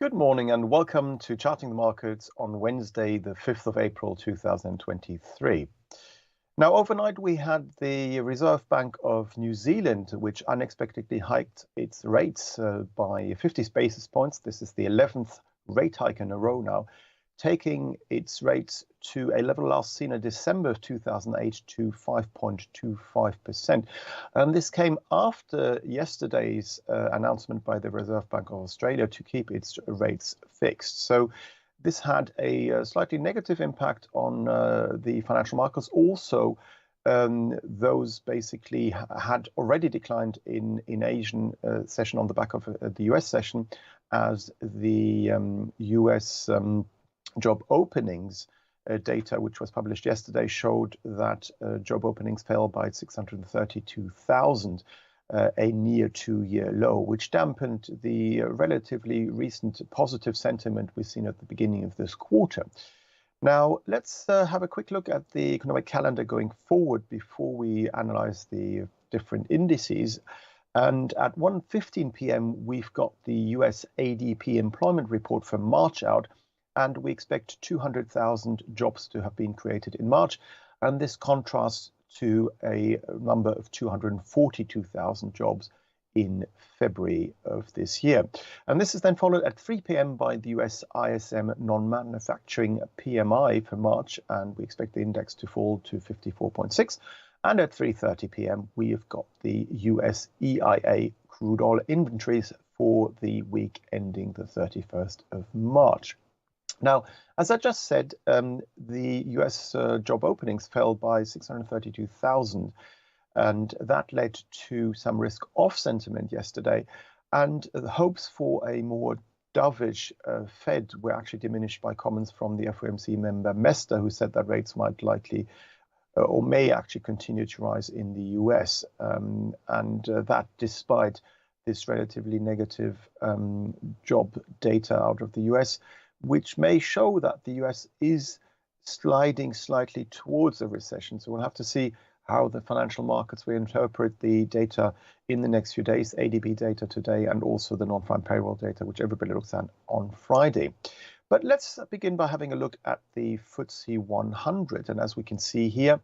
Good morning and welcome to Charting the Markets on Wednesday, the 5th of April 2023. Now, overnight we had the Reserve Bank of New Zealand, which unexpectedly hiked its rates by 50 basis points. This is the 11th rate hike in a row now, taking its rates to a level last seen in December of 2008 to 5.25%. And this came after yesterday's announcement by the Reserve Bank of Australia to keep its rates fixed. So this had a slightly negative impact on the financial markets. Also, those basically had already declined in Asian session on the back of the US session, as the US job openings data, which was published yesterday, showed that job openings fell by 632,000, a near two-year low, which dampened the relatively recent positive sentiment we've seen at the beginning of this quarter. Now, let's have a quick look at the economic calendar going forward before we analyze the different indices. And at 1:15 p.m., we've got the US ADP employment report for March out, and we expect 200,000 jobs to have been created in March. And this contrasts to a number of 242,000 jobs in February of this year. And this is then followed at 3 p.m. by the US ISM non-manufacturing PMI for March, and we expect the index to fall to 54.6. And at 3:30 p.m., we have got the US EIA crude oil inventories for the week ending the 31st of March. Now, as I just said, the US job openings fell by 632,000, and that led to some risk-off sentiment yesterday. And the hopes for a more dovish Fed were actually diminished by comments from the FOMC member Mester, who said that rates might likely or may actually continue to rise in the US, and that despite this relatively negative job data out of the US, which may show that the US is sliding slightly towards a recession. So we'll have to see how the financial markets will interpret the data in the next few days, ADP data today, and also the non-farm payroll data, which everybody looks at on Friday. But let's begin by having a look at the FTSE 100. And as we can see here,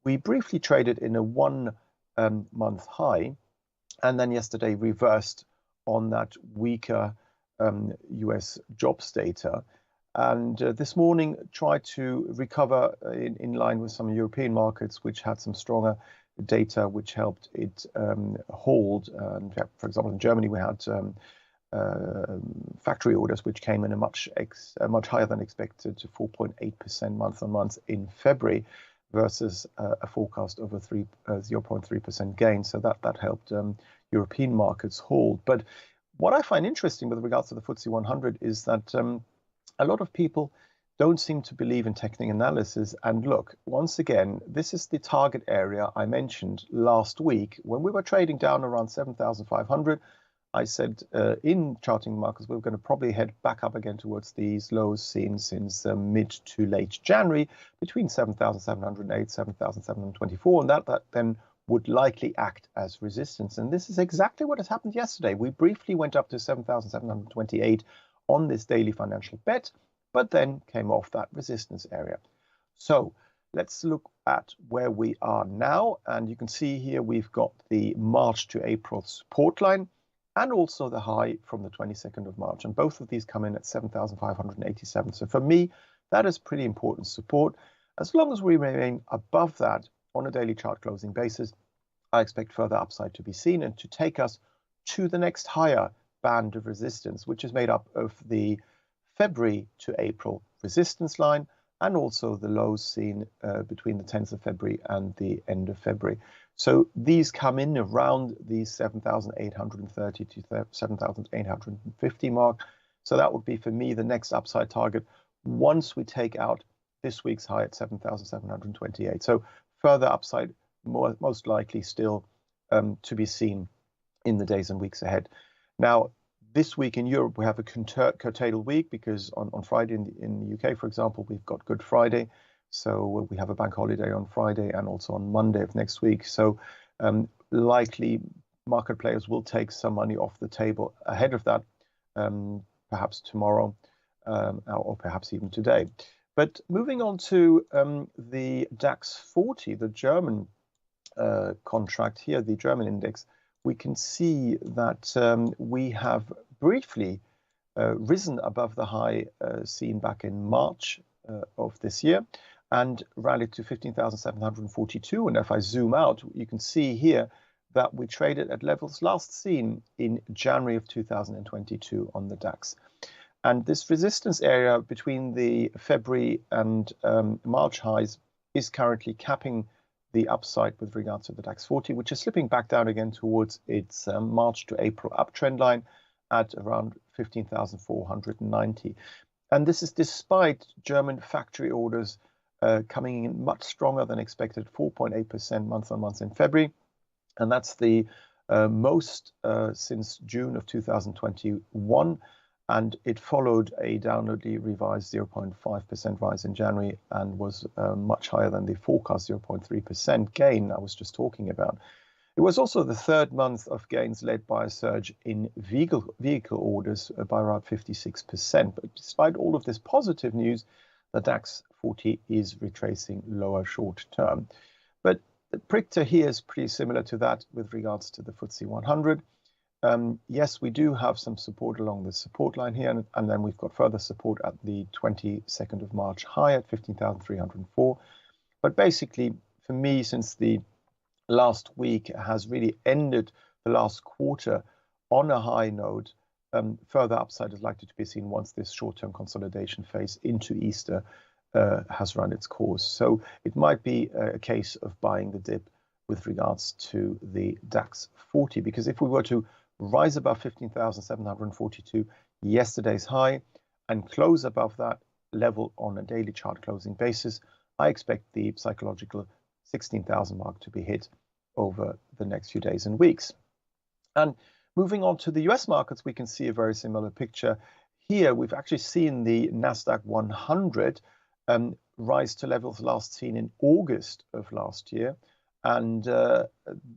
we briefly traded in a one-month high, and then yesterday reversed on that weaker US jobs data, and this morning tried to recover in line with some European markets, which had some stronger data, which helped it hold. And for example, in Germany, we had factory orders, which came in a much higher than expected, to 4.8% month on month in February, versus a forecast of a 0.3% gain. So that helped European markets hold. But what I find interesting with regards to the FTSE 100 is that a lot of people don't seem to believe in technical analysis. And look, once again, this is the target area I mentioned last week when we were trading down around 7,500. I said in Charting the Markets, we were going to probably head back up again towards these lows seen since mid to late January, between 7,708, 7,724, and that then would likely act as resistance. And this is exactly what has happened yesterday. We briefly went up to 7,728 on this daily financial bet, but then came off that resistance area. So let's look at where we are now. And you can see here we've got the March to April support line, and also the high from the 22nd of March. And both of these come in at 7,587. So for me, that is pretty important support. As long as we remain above that on a daily chart closing basis, I expect further upside to be seen and to take us to the next higher band of resistance, which is made up of the February to April resistance line, and also the lows seen between the 10th of February and the end of February. So these come in around the 7,830 to 7,850 mark. So that would be, for me, the next upside target once we take out this week's high at 7,728. So further upside, most likely still to be seen in the days and weeks ahead. Now, this week in Europe, we have a curtailed week because on Friday in the UK, for example, we've got Good Friday. So we have a bank holiday on Friday and also on Monday of next week. So likely market players will take some money off the table ahead of that. perhaps tomorrow, or perhaps even today. But moving on to the DAX 40, the German contract here, the German index, we can see that we have briefly risen above the high seen back in March of this year and rallied to 15,742. And if I zoom out, you can see here that we traded at levels last seen in January of 2022 on the DAX. And this resistance area between the February and March highs is currently capping the upside with regards to the DAX 40, which is slipping back down again towards its March to April uptrend line at around 15,490. And this is despite German factory orders coming in much stronger than expected, 4.8% month on month in February. And that's the most since June of 2021. And it followed a downwardly revised 0.5% rise in January and was much higher than the forecast 0.3% gain I was just talking about. It was also the third month of gains led by a surge in vehicle orders by around 56%. But despite all of this positive news, the DAX 40 is retracing lower short term. But the picture here is pretty similar to that with regards to the FTSE 100. Yes, we do have some support along the support line here, and then we've got further support at the 22nd of March high at 15,304. But basically, for me, since the last week has really ended the last quarter on a high note, further upside is likely to be seen once this short-term consolidation phase into Easter has run its course. So it might be a case of buying the dip with regards to the DAX 40, because if we were to rise above 15,742, yesterday's high, and close above that level on a daily chart closing basis, I expect the psychological 16,000 mark to be hit over the next few days and weeks. And moving on to the US markets, we can see a very similar picture. Here, we've actually seen the Nasdaq 100 rise to levels last seen in August of last year. And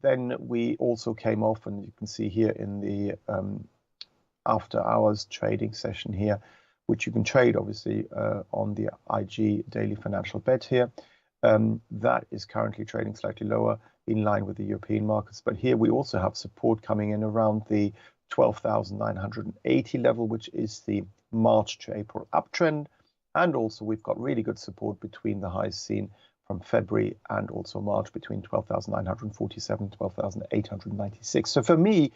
then we also came off, and you can see here in the after hours trading session here, which you can trade obviously on the IG daily financial bet here. That is currently trading slightly lower in line with the European markets. But here we also have support coming in around the 12,980 level, which is the March to April uptrend. And also we've got really good support between the highs seen from February and also March between 12,947 and 12,896. So for me,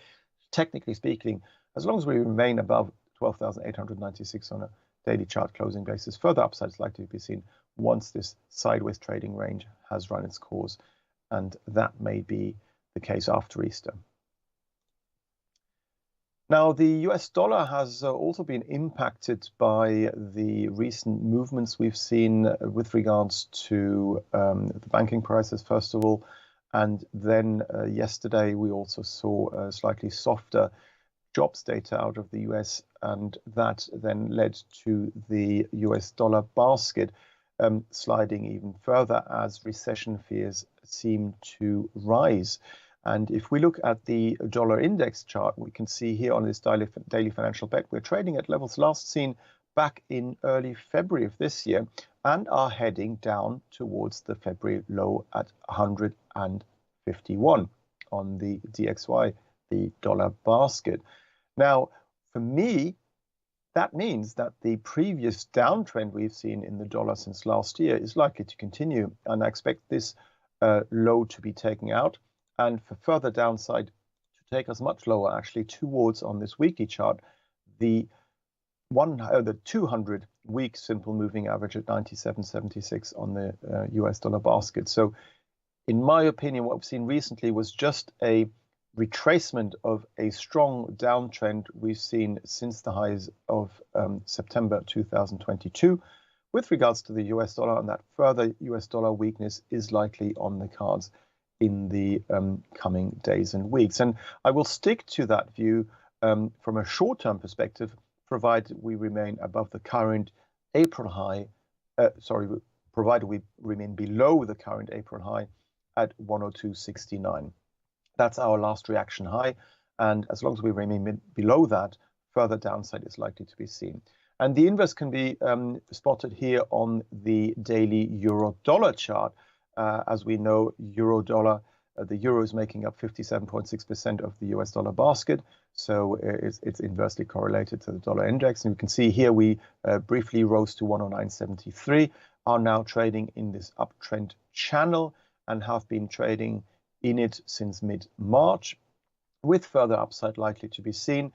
technically speaking, as long as we remain above 12,896 on a daily chart closing basis, further upside is likely to be seen once this sideways trading range has run its course, and that may be the case after Easter. Now, the US dollar has also been impacted by the recent movements we've seen with regards to the banking prices, first of all. And then yesterday, we also saw a slightly softer jobs data out of the US, and that then led to the US dollar basket sliding even further as recession fears seem to rise. And if we look at the dollar index chart, we can see here on this daily financial bet, we're trading at levels last seen back in early February of this year and are heading down towards the February low at 151 on the DXY, the dollar basket. Now, for me, that means that the previous downtrend we've seen in the dollar since last year is likely to continue. And I expect this low to be taken out, and for further downside to take us much lower, actually towards, on this weekly chart, the 200-week simple moving average at 97.76 on the US dollar basket. So in my opinion, what we've seen recently was just a retracement of a strong downtrend we've seen since the highs of September 2022 with regards to the US dollar, and that further US dollar weakness is likely on the cards in the coming days and weeks. And I will stick to that view from a short-term perspective, provided we remain above the current April high, provided we remain below the current April high at 102.69. That's our last reaction high. And as long as we remain below that, further downside is likely to be seen. And the inverse can be spotted here on the daily euro-dollar chart. As we know, euro-dollar, the euro is making up 57.6% of the US dollar basket. So it's inversely correlated to the dollar index. And you can see here we briefly rose to 109.73, are now trading in this uptrend channel and have been trading in it since mid-March, with further upside likely to be seen,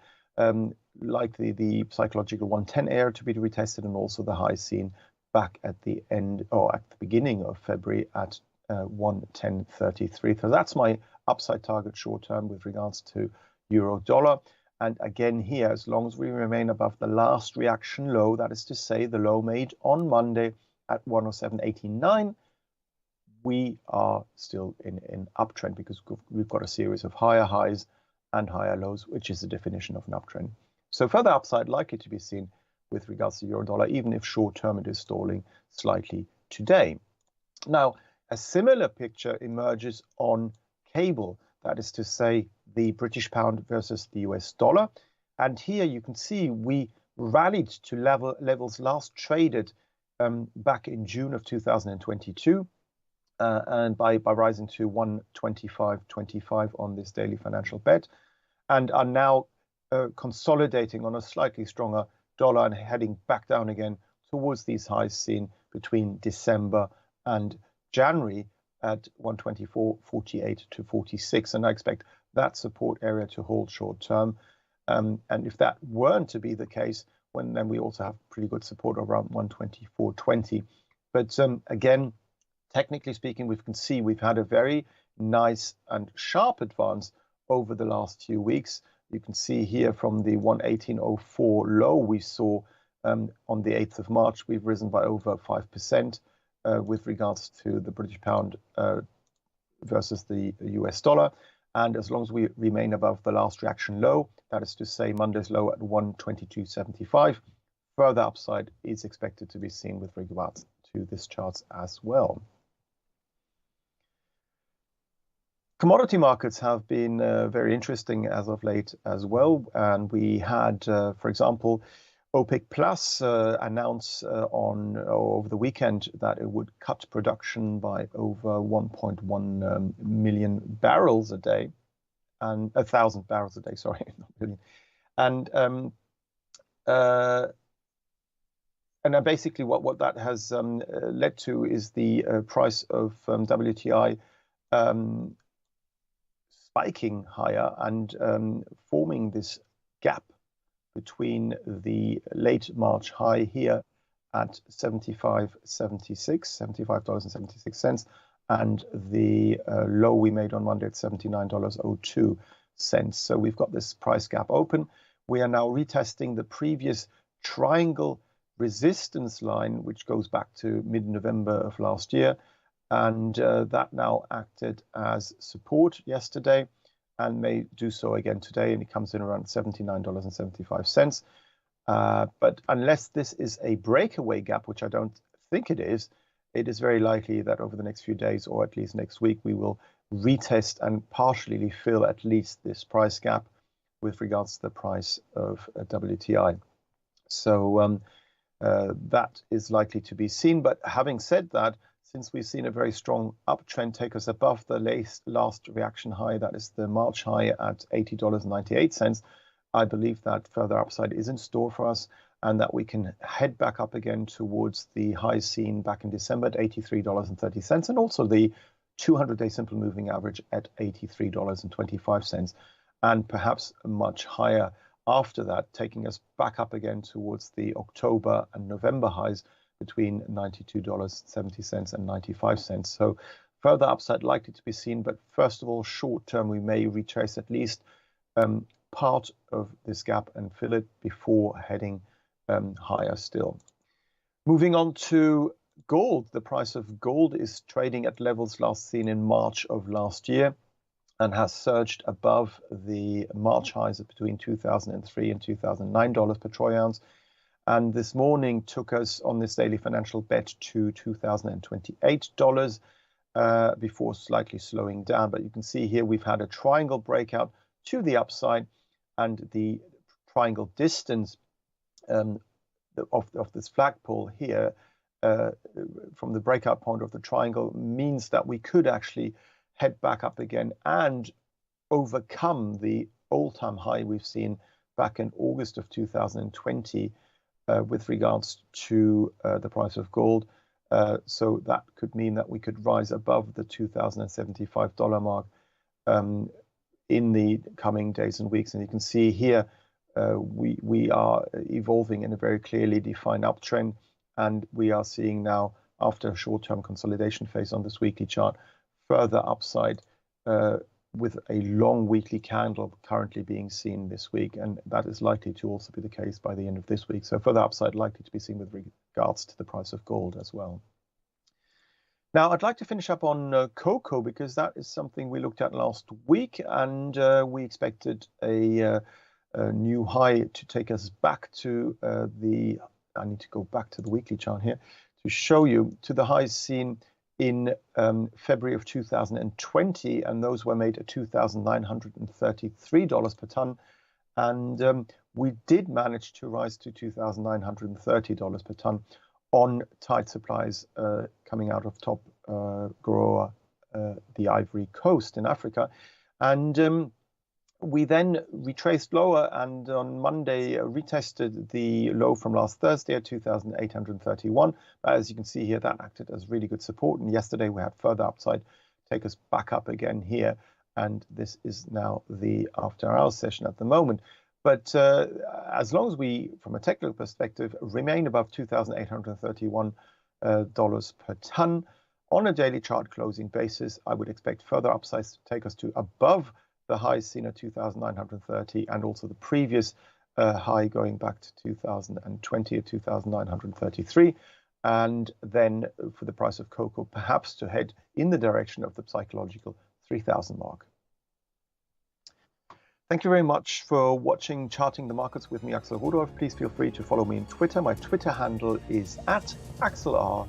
like the psychological 110 area to be retested, and also the high seen back at the end or at the beginning of February at 110.33. So that's my upside target short term with regards to euro dollar. And again here, as long as we remain above the last reaction low, that is to say the low made on Monday at 107.89, we are still in uptrend, because we've got a series of higher highs and higher lows, which is the definition of an uptrend. So further upside likely to be seen with regards to euro dollar, even if short term it is stalling slightly today. Now, a similar picture emerges on cable, that is to say the British pound versus the US dollar. And here you can see we rallied to levels last traded back in June of 2022, and by rising to 125.25 on this daily financial bet, and are now consolidating on a slightly stronger dollar and heading back down again towards these highs seen between December and January at 124.48 to 46. And I expect that support area to hold short term. And if that weren't to be the case, then we also have pretty good support around 124.20. But again, technically speaking, we can see we've had a very nice and sharp advance over the last few weeks. You can see here from the 118.04 low we saw on the 8th of March, we've risen by over 5% with regards to the British pound versus the US dollar. And as long as we remain above the last reaction low, that is to say Monday's low at 122.75, further upside is expected to be seen with regards to this chart as well. Commodity markets have been very interesting as of late as well. And we had, for example, OPEC Plus announce over the weekend that it would cut production by over 1.1 million barrels a day, and 1,000 barrels a day, sorry, not million. And basically what that has led to is the price of WTI spiking higher and forming this gap between the late March high here at $75.76, and the low we made on Monday at $79.02. So we've got this price gap open. We are now retesting the previous triangle resistance line, which goes back to mid-November of last year. And that now acted as support yesterday and may do so again today, and it comes in around $79.75. But unless this is a breakaway gap, which I don't think it is very likely that over the next few days, or at least next week, we will retest and partially fill at least this price gap with regards to the price of WTI. So that is likely to be seen. But having said that, since we've seen a very strong uptrend take us above the last reaction high, that is the March high at $80.98, I believe that further upside is in store for us, and that we can head back up again towards the highs seen back in December at $83.30, and also the 200-day simple moving average at $83.25, and perhaps much higher after that, taking us back up again towards the October and November highs between $92.70 and 95 cents. So further upside likely to be seen, but first of all, short term, we may retrace at least part of this gap and fill it before heading higher still. Moving on to gold. The price of gold is trading at levels last seen in March of last year and has surged above the March highs of between $2003 and $2009 per troy ounce. And this morning took us on this daily financial bet to $2,028 before slightly slowing down. But you can see here we've had a triangle breakout to the upside, and the triangle distance of this flagpole here from the breakout point of the triangle means that we could actually head back up again and overcome the all-time high we've seen back in August of 2020 with regards to the price of gold. So that could mean that we could rise above the $2,075 mark in the coming days and weeks. And you can see here we are evolving in a very clearly defined uptrend, and we are seeing now, after a short-term consolidation phase on this weekly chart, further upside with a long weekly candle currently being seen this week, and that is likely to also be the case by the end of this week. So further upside likely to be seen with regards to the price of gold as well. Now, I'd like to finish up on cocoa, because that is something we looked at last week, and we expected a new high to take us back to I need to go back to the weekly chart here to show you to the highs seen in February of 2020, and those were made at $2,933 per ton, and we did manage to rise to $2,930 per ton on tight supplies coming out of top grower, the Ivory Coast in Africa. And we then retraced lower, and on Monday retested the low from last Thursday at 2,831. But as you can see here, that acted as really good support. And yesterday we had further upside take us back up again here. And this is now the after hours session at the moment. But as long as we, from a technical perspective, remain above $2,831 per ton on a daily chart closing basis, I would expect further upsides to take us to above the highs seen at 2,930, and also the previous high going back to 2020 at 2,933. And then for the price of cocoa, perhaps to head in the direction of the psychological 3,000 mark. Thank you very much for watching Charting the Markets with me, Axel Rudolph. Please feel free to follow me on Twitter. My Twitter handle is @AxelR_IG.